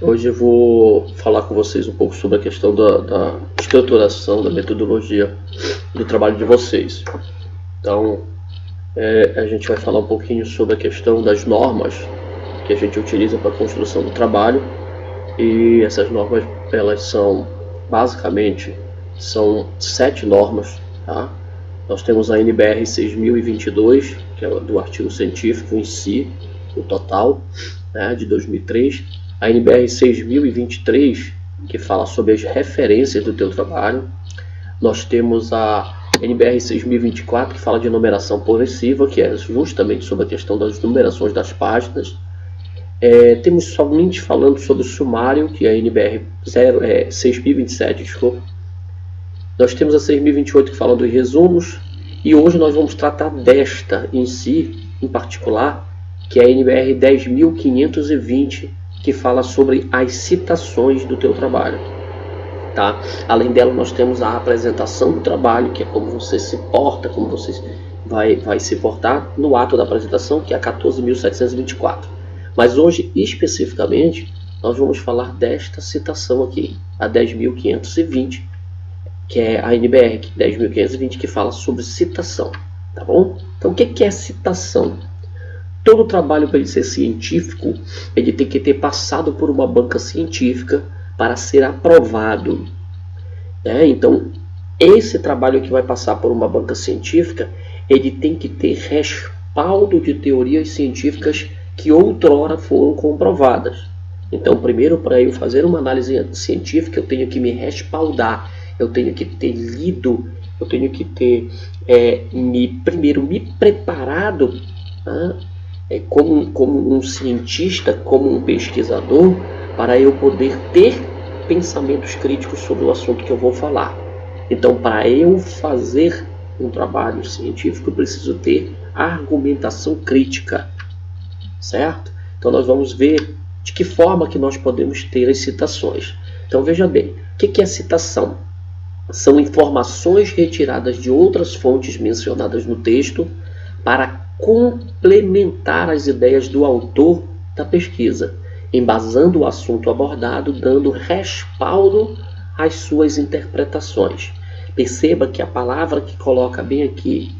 Hoje eu vou falar com vocês um pouco sobre a questão da estruturação, da metodologia do trabalho de vocês. Então, a gente vai falar um pouquinho sobre a questão das normas que a gente utiliza para a construção do trabalho. E essas normas, elas são, basicamente, são 7 normas, tá? Nós temos a NBR 6022, que é do artigo científico em si, o total, né, de 2003. A NBR 6023, que fala sobre as referências do teu trabalho. Nós temos a NBR 6024, que fala de numeração progressiva, que é justamente sobre a questão das numerações das páginas. Temos somente falando sobre o sumário, que é a NBR 6027, desculpa. Nós temos a 6028 que fala dos resumos, e hoje nós vamos tratar desta em si, em particular, que é a NBR 10.520, que fala sobre as citações do teu trabalho. Tá? Além dela, nós temos a apresentação do trabalho, que é como você se porta, como você vai se portar no ato da apresentação, que é a 14.724. Mas hoje, especificamente, nós vamos falar desta citação aqui, a 10.520, que é a NBR 10.520, que fala sobre citação. Tá bom? Então, o que é citação? Todo trabalho, para ele ser científico, ele tem que ter passado por uma banca científica para ser aprovado. Então, esse trabalho que vai passar por uma banca científica, ele tem que ter respaldo de teorias científicas que outrora foram comprovadas. Então, primeiro, para eu fazer uma análise científica, eu tenho que me respaldar, eu tenho que ter lido, eu tenho que ter primeiro me preparado, como um cientista, como um pesquisador, para eu poder ter pensamentos críticos sobre o assunto que eu vou falar. Então, para eu fazer um trabalho científico, eu preciso ter argumentação crítica, certo? Então, nós vamos ver de que forma que nós podemos ter as citações. Então, veja bem, o que é citação? São informações retiradas de outras fontes mencionadas no texto para complementar as ideias do autor da pesquisa, embasando o assunto abordado, dando respaldo às suas interpretações. Perceba que a palavra que coloca bem aqui,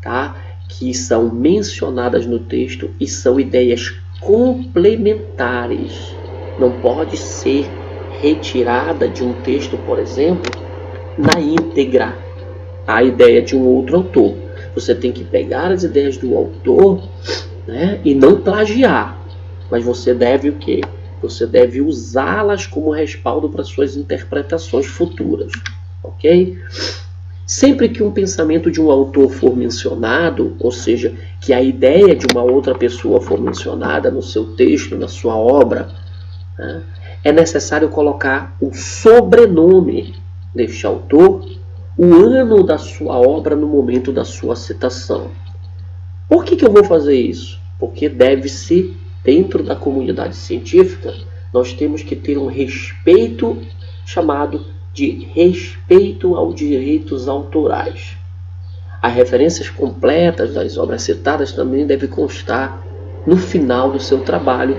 tá? Que são mencionadas no texto e são ideias complementares. Não pode ser retirada de um texto, por exemplo, na íntegra, a ideia de um outro autor. Você tem que pegar as ideias do autor, né, e não plagiar. Mas você deve o quê? Você deve usá-las como respaldo para suas interpretações futuras. Ok? Sempre que um pensamento de um autor for mencionado, ou seja, que a ideia de uma outra pessoa for mencionada no seu texto, na sua obra, né, é necessário colocar o sobrenome deste autor, o ano da sua obra no momento da sua citação. Por que eu vou fazer isso? Porque deve-se, dentro da comunidade científica, nós temos que ter um respeito chamado de respeito aos direitos autorais. As referências completas das obras citadas também devem constar no final do seu trabalho,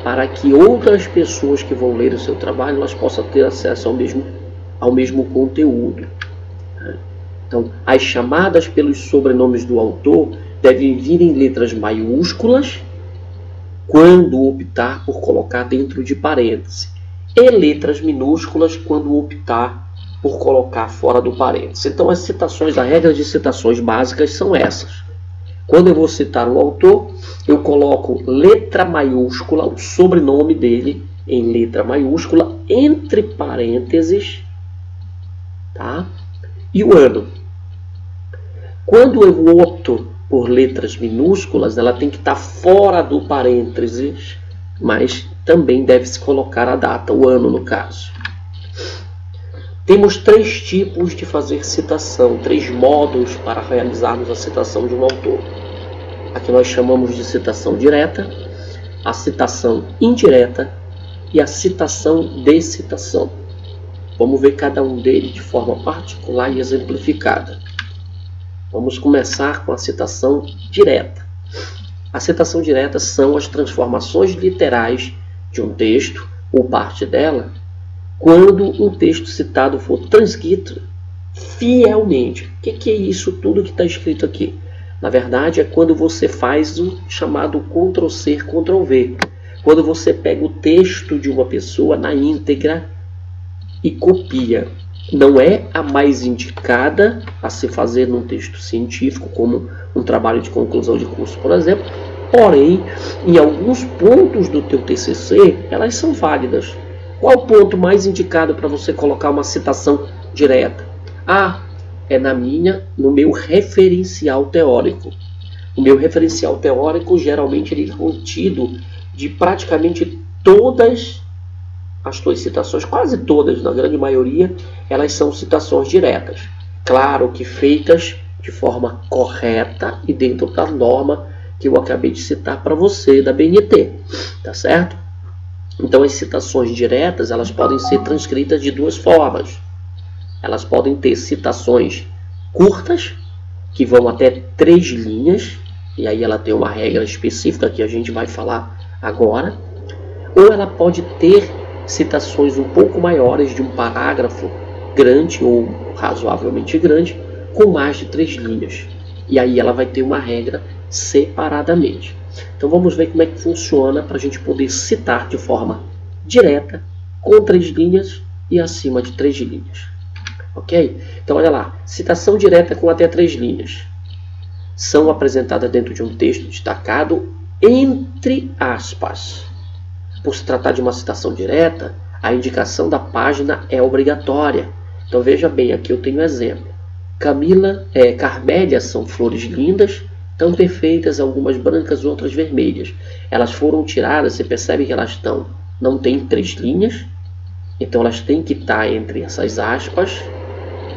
para que outras pessoas que vão ler o seu trabalho elas possam ter acesso ao mesmo conteúdo. Então, as chamadas pelos sobrenomes do autor devem vir em letras maiúsculas quando optar por colocar dentro de parênteses, e letras minúsculas quando optar por colocar fora do parênteses. Então, as citações, as regras de citações básicas são essas. Quando eu vou citar um autor, eu coloco letra maiúscula, o sobrenome dele em letra maiúscula, entre parênteses, tá? E o ano. Quando eu opto por letras minúsculas, ela tem que estar fora do parênteses, mas também deve-se colocar a data, o ano no caso. Temos 3 tipos de fazer citação, 3 modos para realizarmos a citação de um autor. Aqui nós chamamos de citação direta, a citação indireta e a citação de citação. Vamos ver cada um deles de forma particular e exemplificada. Vamos começar com a citação direta. A citação direta são as transformações literais de um texto ou parte dela quando um texto citado for transcrito fielmente. O que é isso tudo que está escrito aqui? Na verdade, é quando você faz o chamado Ctrl+C, Ctrl+V. Quando você pega o texto de uma pessoa na íntegra e copia. Não é a mais indicada a se fazer num texto científico, como um trabalho de conclusão de curso, por exemplo. Porém, em alguns pontos do teu TCC, elas são válidas. Qual o ponto mais indicado para você colocar uma citação direta? É no meu referencial teórico. O meu referencial teórico, geralmente, ele é contido de praticamente todas as tuas citações, quase todas, na grande maioria, elas são citações diretas. Claro que feitas de forma correta e dentro da norma que eu acabei de citar para você da BNT, tá certo? Então as citações diretas, elas podem ser transcritas de duas formas. Elas podem ter citações curtas, que vão até 3 linhas, e aí ela tem uma regra específica que a gente vai falar agora, ou ela pode ter citações um pouco maiores de um parágrafo grande ou razoavelmente grande, com mais de 3 linhas. E aí ela vai ter uma regra separadamente. Então vamos ver como é que funciona para a gente poder citar de forma direta, com 3 linhas e acima de 3 linhas. Ok? Então olha lá, citação direta com até 3 linhas. São apresentadas dentro de um texto destacado entre aspas. Por se tratar de uma citação direta, a indicação da página é obrigatória. Então veja bem, aqui eu tenho um exemplo. Carmélias são flores lindas, tão perfeitas, algumas brancas, outras vermelhas. Elas foram tiradas, você percebe que elas não tem 3 linhas, então elas têm que estar entre essas aspas.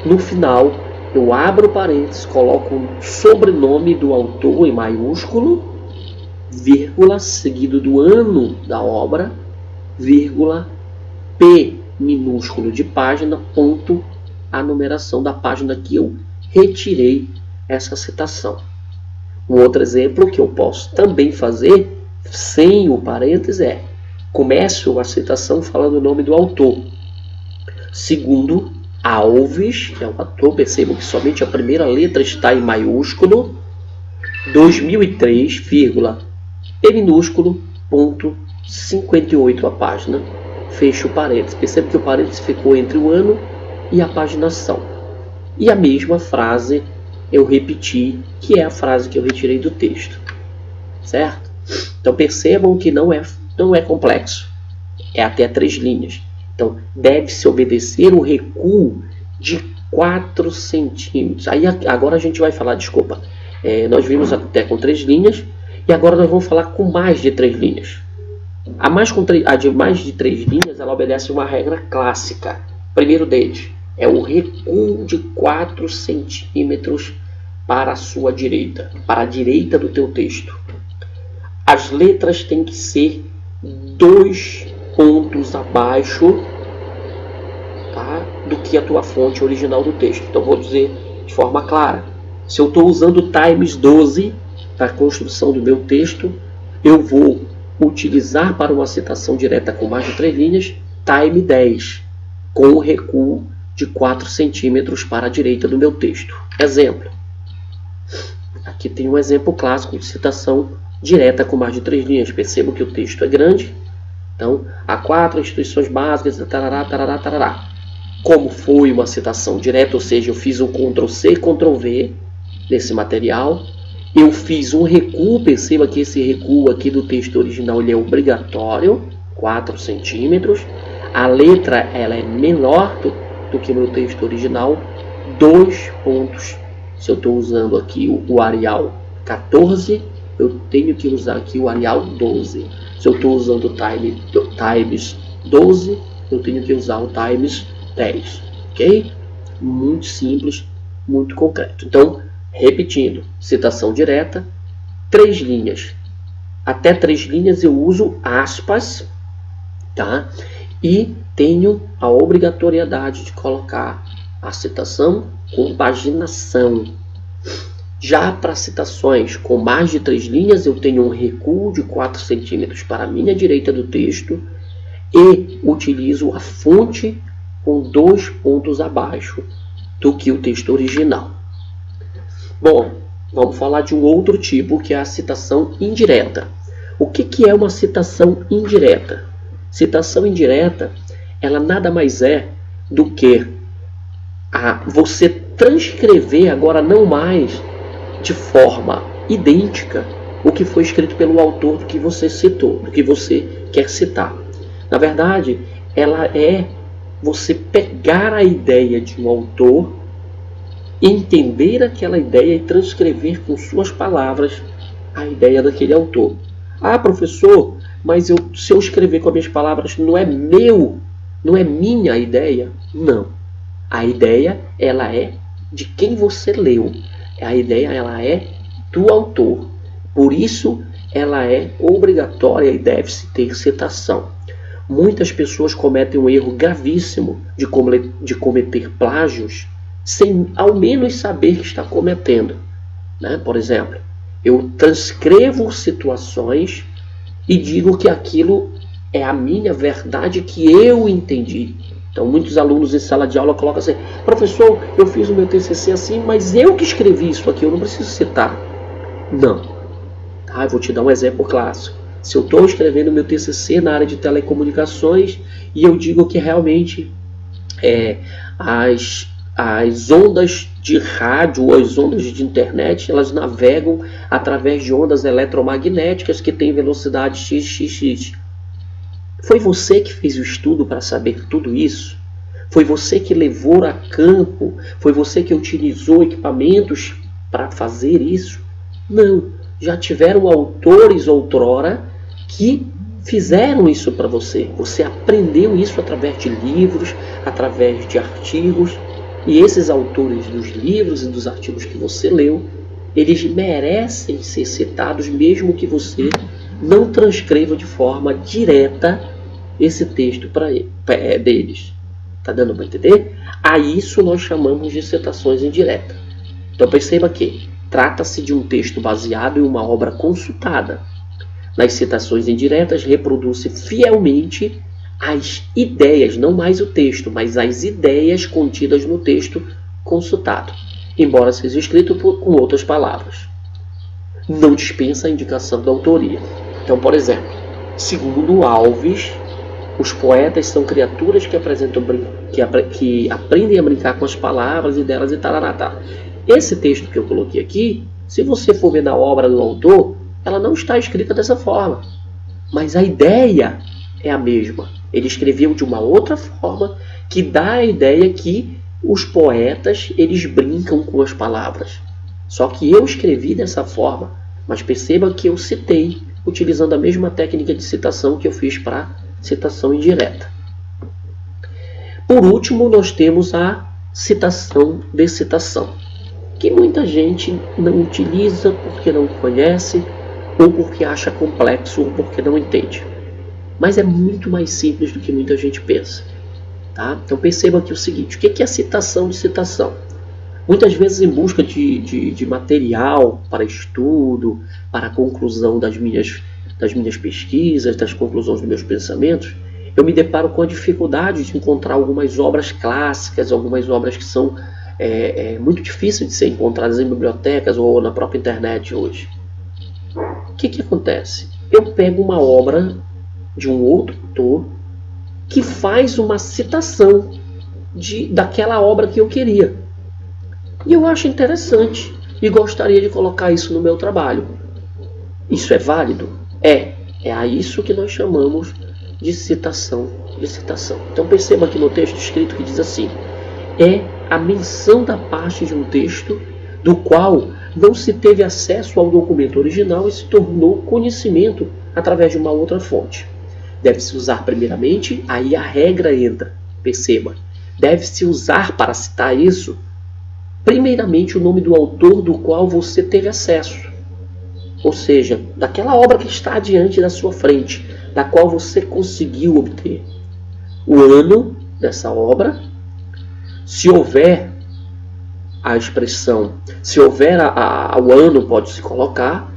No final, eu abro parênteses, coloco o sobrenome do autor em maiúsculo, vírgula, seguido do ano da obra, vírgula, P minúsculo de página, ponto, a numeração da página que eu retirei essa citação. Um outro exemplo que eu posso também fazer, sem o parêntese, começo a citação falando o nome do autor. Segundo Alves, que é o autor, percebam que somente a primeira letra está em maiúsculo, 2003, P minúsculo, ponto, 58 a página, fecho o parênteses. Percebe que o parênteses ficou entre o ano e a paginação. E a mesma frase eu repeti, que é a frase que eu retirei do texto. Certo? Então percebam que não é complexo. É até 3 linhas. Então deve-se obedecer o recuo de 4 centímetros. Aí agora a gente vai falar, nós vimos até com 3 linhas, e agora nós vamos falar com mais de 3 linhas. A de mais de 3 linhas, ela obedece uma regra clássica. Primeiro deles é o recuo de 4 centímetros para a sua direita, para a direita do teu texto. As letras têm que ser 2 pontos abaixo, tá, do que a tua fonte original do texto. Então vou dizer de forma clara. Se eu estou usando Times 12 para a construção do meu texto, eu vou utilizar para uma citação direta com mais de 3 linhas, Time 10, com o recuo de 4 centímetros para a direita do meu texto. Exemplo. Aqui tem um exemplo clássico de citação direta com mais de 3 linhas. Percebo que o texto é grande. Então, há 4 instituições básicas, tarará, tarará, tarará. Como foi uma citação direta, ou seja, eu fiz um Ctrl+C, Ctrl+V nesse material. Eu fiz um recuo, perceba que esse recuo aqui do texto original ele é obrigatório, 4 centímetros. A letra ela é menor do que o meu texto original, 2 pontos. Se eu estou usando aqui o Arial 14, eu tenho que usar aqui o Arial 12. Se eu estou usando o Times 12, eu tenho que usar o Times 10. Ok? Muito simples, muito concreto. Então, repetindo, citação direta, 3 linhas. Até 3 linhas eu uso aspas, tá? E tenho a obrigatoriedade de colocar a citação com paginação. Já para citações com mais de 3 linhas, eu tenho um recuo de 4 centímetros para a minha direita do texto e utilizo a fonte com 2 pontos abaixo do que o texto original. Bom, vamos falar de um outro tipo, que é a citação indireta. O que é uma citação indireta? Citação indireta, ela nada mais é do que você transcrever, agora não mais de forma idêntica, o que foi escrito pelo autor do que você citou, do que você quer citar. Na verdade, ela é você pegar a ideia de um autor, entender aquela ideia e transcrever com suas palavras a ideia daquele autor. Ah, professor, mas se eu escrever com as minhas palavras, não é minha ideia? Não. A ideia, ela é de quem você leu. A ideia, ela é do autor. Por isso, ela é obrigatória e deve-se ter citação. Muitas pessoas cometem um erro gravíssimo de cometer plágios sem ao menos saber que está cometendo. Né? Por exemplo, eu transcrevo situações e digo que aquilo é a minha verdade que eu entendi. Então, muitos alunos em sala de aula colocam assim: professor, eu fiz o meu TCC assim, mas eu que escrevi isso aqui, eu não preciso citar. Não. Tá? Eu vou te dar um exemplo clássico. Se eu estou escrevendo meu TCC na área de telecomunicações e eu digo que realmente as ondas de rádio ou as ondas de internet, elas navegam através de ondas eletromagnéticas que têm velocidade xxx. Foi você que fez o estudo para saber tudo isso? Foi você que levou a campo? Foi você que utilizou equipamentos para fazer isso? Não. Já tiveram autores outrora que fizeram isso para você. Você aprendeu isso através de livros, através de artigos. E esses autores dos livros e dos artigos que você leu, eles merecem ser citados, mesmo que você não transcreva de forma direta esse texto deles. Tá dando para entender? A isso nós chamamos de citações indiretas. Então perceba que trata-se de um texto baseado em uma obra consultada. Nas citações indiretas, reproduz-se fielmente as ideias, não mais o texto, mas as ideias contidas no texto consultado, embora seja escrito com outras palavras. Não dispensa a indicação da autoria. Então, por exemplo, segundo Alves, os poetas são criaturas que aprendem a brincar com as palavras e delas e taranatá. Esse texto que eu coloquei aqui, se você for ver na obra do autor, ela não está escrita dessa forma. Mas a ideia é a mesma. Ele escreveu de uma outra forma que dá a ideia que os poetas, eles brincam com as palavras. Só que eu escrevi dessa forma, mas perceba que eu citei utilizando a mesma técnica de citação que eu fiz para citação indireta. Por último, nós temos a citação de citação, que muita gente não utiliza porque não conhece, ou porque acha complexo, ou porque não entende. Mas é muito mais simples do que muita gente pensa. Tá? Então perceba aqui o seguinte: o que é citação de citação? Muitas vezes, em busca de material para estudo, para a conclusão das minhas pesquisas, das conclusões dos meus pensamentos, eu me deparo com a dificuldade de encontrar algumas obras clássicas, algumas obras que são muito difíceis de ser encontradas em bibliotecas ou na própria internet hoje. O que acontece? Eu pego uma obra de um outro autor que faz uma citação daquela obra que eu queria. E eu acho interessante e gostaria de colocar isso no meu trabalho. Isso é válido? É a isso que nós chamamos de citação de citação. Então perceba aqui no texto escrito que diz assim: é a menção da parte de um texto do qual não se teve acesso ao documento original e se tornou conhecimento através de uma outra fonte. Deve-se usar primeiramente, aí a regra entra, perceba, deve-se usar para citar isso, primeiramente o nome do autor do qual você teve acesso. Ou seja, daquela obra que está diante da sua frente, da qual você conseguiu obter o ano dessa obra. Se houver a expressão, se houver o ano, pode-se colocar,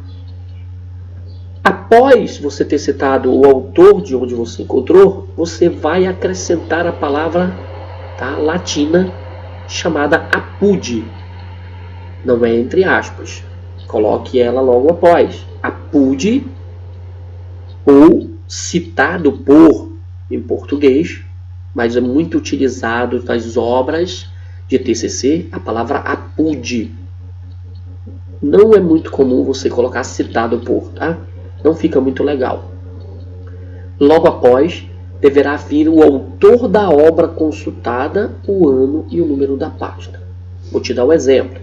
Após você ter citado o autor de onde você encontrou, você vai acrescentar a palavra, tá, latina chamada apud. Não é entre aspas. Coloque ela logo após. Apud, ou citado por, em português, mas é muito utilizado nas obras de TCC, a palavra apud. Não é muito comum você colocar citado por, tá? Não fica muito legal. Logo após, deverá vir o autor da obra consultada, o ano e o número da página. Vou te dar um exemplo.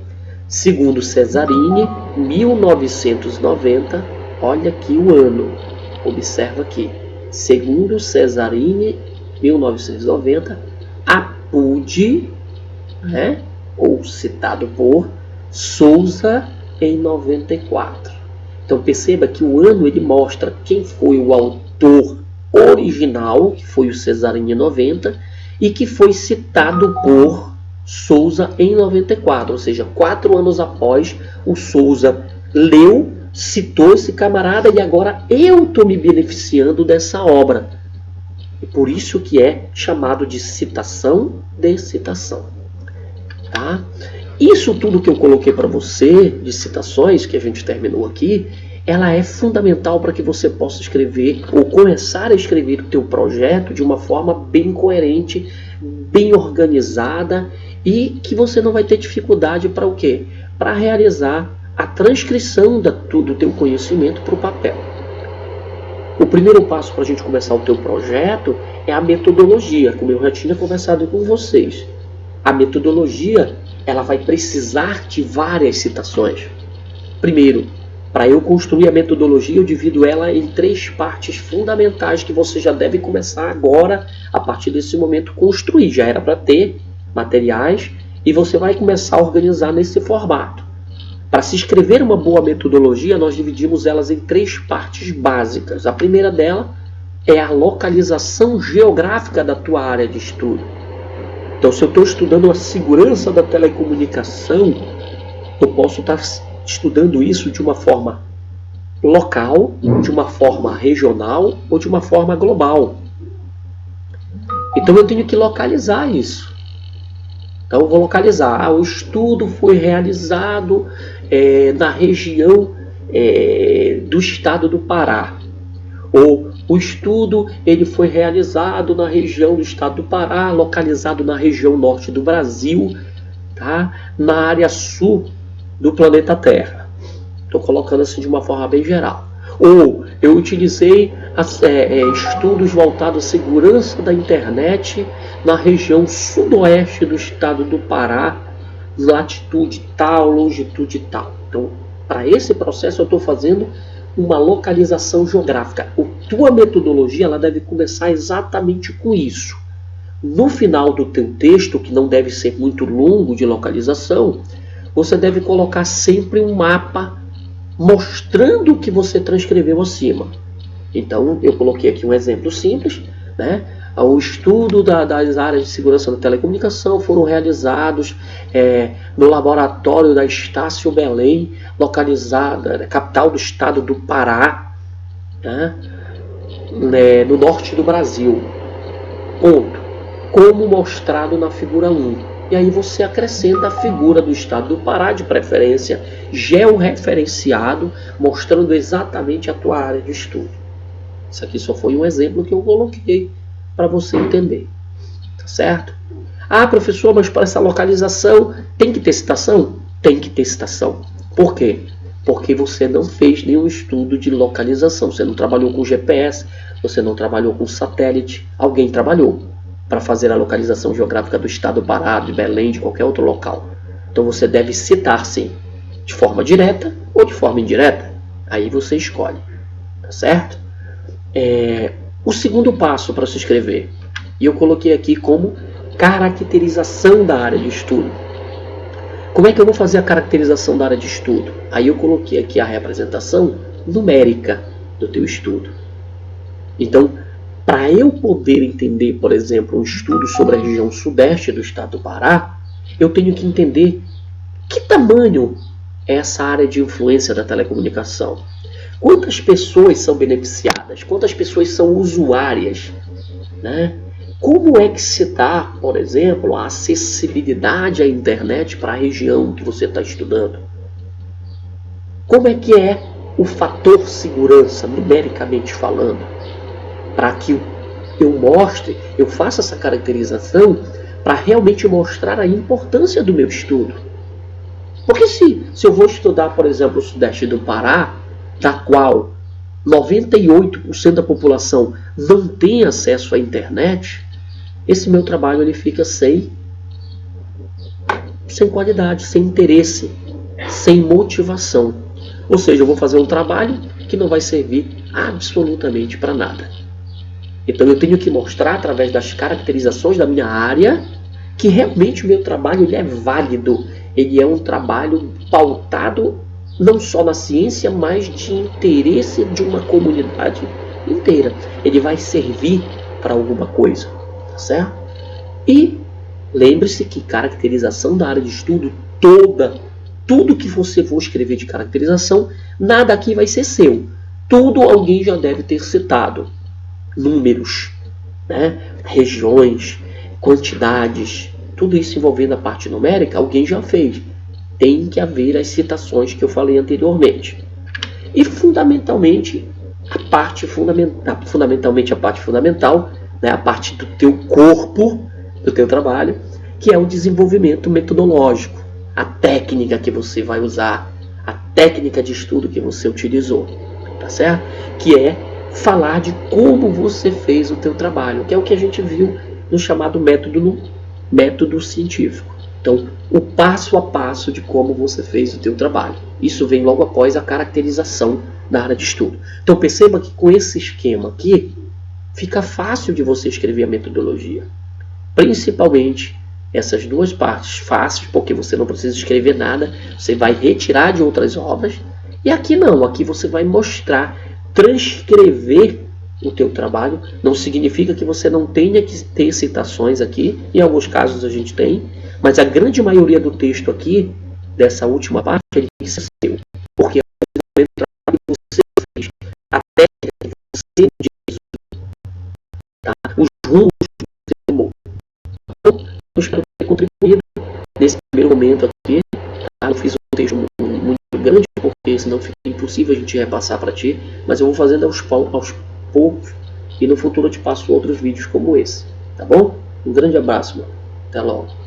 Segundo Cesarini, 1990, olha aqui o ano. Observa aqui. Segundo Cesarini, 1990, apud, né, ou citado por, Souza em 94. Então perceba que o ano ele mostra quem foi o autor original, que foi o Cesarini 90, e que foi citado por Souza em 94, ou seja, 4 anos após, o Souza leu, citou esse camarada e agora eu estou me beneficiando dessa obra. E por isso que é chamado de citação de citação. Tá? Isso tudo que eu coloquei para você, de citações, que a gente terminou aqui, ela é fundamental para que você possa escrever ou começar a escrever o teu projeto de uma forma bem coerente, bem organizada e que você não vai ter dificuldade para o quê? Para realizar a transcrição do teu conhecimento para o papel. O primeiro passo para a gente começar o teu projeto é a metodologia, como eu já tinha conversado com vocês. A metodologia ela vai precisar de várias citações. Primeiro, para eu construir a metodologia, eu divido ela em 3 partes fundamentais que você já deve começar agora, a partir desse momento, construir. Já era para ter materiais e você vai começar a organizar nesse formato. Para se escrever uma boa metodologia, nós dividimos elas em 3 partes básicas. A primeira dela é a localização geográfica da tua área de estudo. Então, se eu estou estudando a segurança da telecomunicação, eu posso estar estudando isso de uma forma local, de uma forma regional ou de uma forma global. Então eu tenho que localizar isso. Então eu vou localizar. O estudo foi realizado na região do estado do Pará. Ou o estudo ele foi realizado na região do estado do Pará, localizado na região norte do Brasil, tá? Na área sul do planeta Terra. Estou colocando assim de uma forma bem geral. Ou eu utilizei estudos voltados à segurança da internet na região sudoeste do estado do Pará, latitude tal, longitude tal. Então, para esse processo eu estou fazendo uma localização geográfica. A tua metodologia ela deve começar exatamente com isso. No final do teu texto, que não deve ser muito longo de localização, você deve colocar sempre um mapa mostrando o que você transcreveu acima. Então, eu coloquei aqui um exemplo simples, né? O estudo das áreas de segurança da telecomunicação foram realizados no laboratório da Estácio Belém, localizada na capital do estado do Pará, né? No norte do Brasil. Ponto. Como mostrado na figura 1. E aí você acrescenta a figura do estado do Pará, de preferência georreferenciado, mostrando exatamente a tua área de estudo. Isso aqui só foi um exemplo que eu coloquei para você entender. Tá certo? Ah, professor, mas para essa localização tem que ter citação? Tem que ter citação. Por quê? Porque você não fez nenhum estudo de localização. Você não trabalhou com GPS, você não trabalhou com satélite. Alguém trabalhou para fazer a localização geográfica do estado do Pará, de Belém, de qualquer outro local. Então você deve citar, sim, de forma direta ou de forma indireta. Aí você escolhe. Tá certo? O segundo passo para se escrever, e eu coloquei aqui como caracterização da área de estudo. Como é que eu vou fazer a caracterização da área de estudo? Aí eu coloquei aqui a representação numérica do teu estudo. Então, para eu poder entender, por exemplo, um estudo sobre a região sudeste do estado do Pará, eu tenho que entender que tamanho é essa área de influência da telecomunicação. Quantas pessoas são beneficiadas? Quantas pessoas são usuárias? Né? Como é que se dá, por exemplo, a acessibilidade à internet para a região que você está estudando? Como é que é o fator segurança, numericamente falando? Para que eu mostre, eu faça essa caracterização para realmente mostrar a importância do meu estudo. Porque se eu vou estudar, por exemplo, o sudeste do Pará, da qual 98% da população não tem acesso à internet, esse meu trabalho ele fica sem qualidade, sem interesse, sem motivação. Ou seja, eu vou fazer um trabalho que não vai servir absolutamente para nada. Então eu tenho que mostrar através das caracterizações da minha área que realmente o meu trabalho ele é válido. Ele é um trabalho pautado não só na ciência, mas de interesse de uma comunidade inteira. Ele vai servir para alguma coisa, tá certo? E lembre-se que caracterização da área de estudo tudo que você for escrever de caracterização, nada aqui vai ser seu. Tudo alguém já deve ter citado. Números, né? Regiões, quantidades, tudo isso envolvendo a parte numérica, alguém já fez. Tem que haver as citações que eu falei anteriormente. E fundamentalmente a parte fundamental, né? A parte do teu corpo, do teu trabalho, que é o desenvolvimento metodológico, a técnica que você vai usar, a técnica de estudo que você utilizou, tá certo? Que é falar de como você fez o teu trabalho, que é o que a gente viu no chamado método científico. Então, o passo a passo de como você fez o teu trabalho. Isso vem logo após a caracterização da área de estudo. Então, perceba que com esse esquema aqui, fica fácil de você escrever a metodologia. Principalmente essas duas partes, fáceis, porque você não precisa escrever nada, você vai retirar de outras obras. E aqui não, aqui você vai mostrar, transcrever o teu trabalho. Não significa que você não tenha que ter citações aqui, em alguns casos a gente tem, mas a grande maioria do texto aqui, dessa última parte, ele tem que ser seu, porque é o trabalho que você fez, a técnica que você utilizou, tá? Os rumos que você tomou. Então, eu espero ter contribuído nesse primeiro momento aqui. Tá? Eu fiz um texto muito grande, porque senão fica impossível a gente repassar para ti, mas eu vou fazendo aos poucos, e no futuro eu te passo outros vídeos como esse, tá bom? Um grande abraço, mano. Até logo.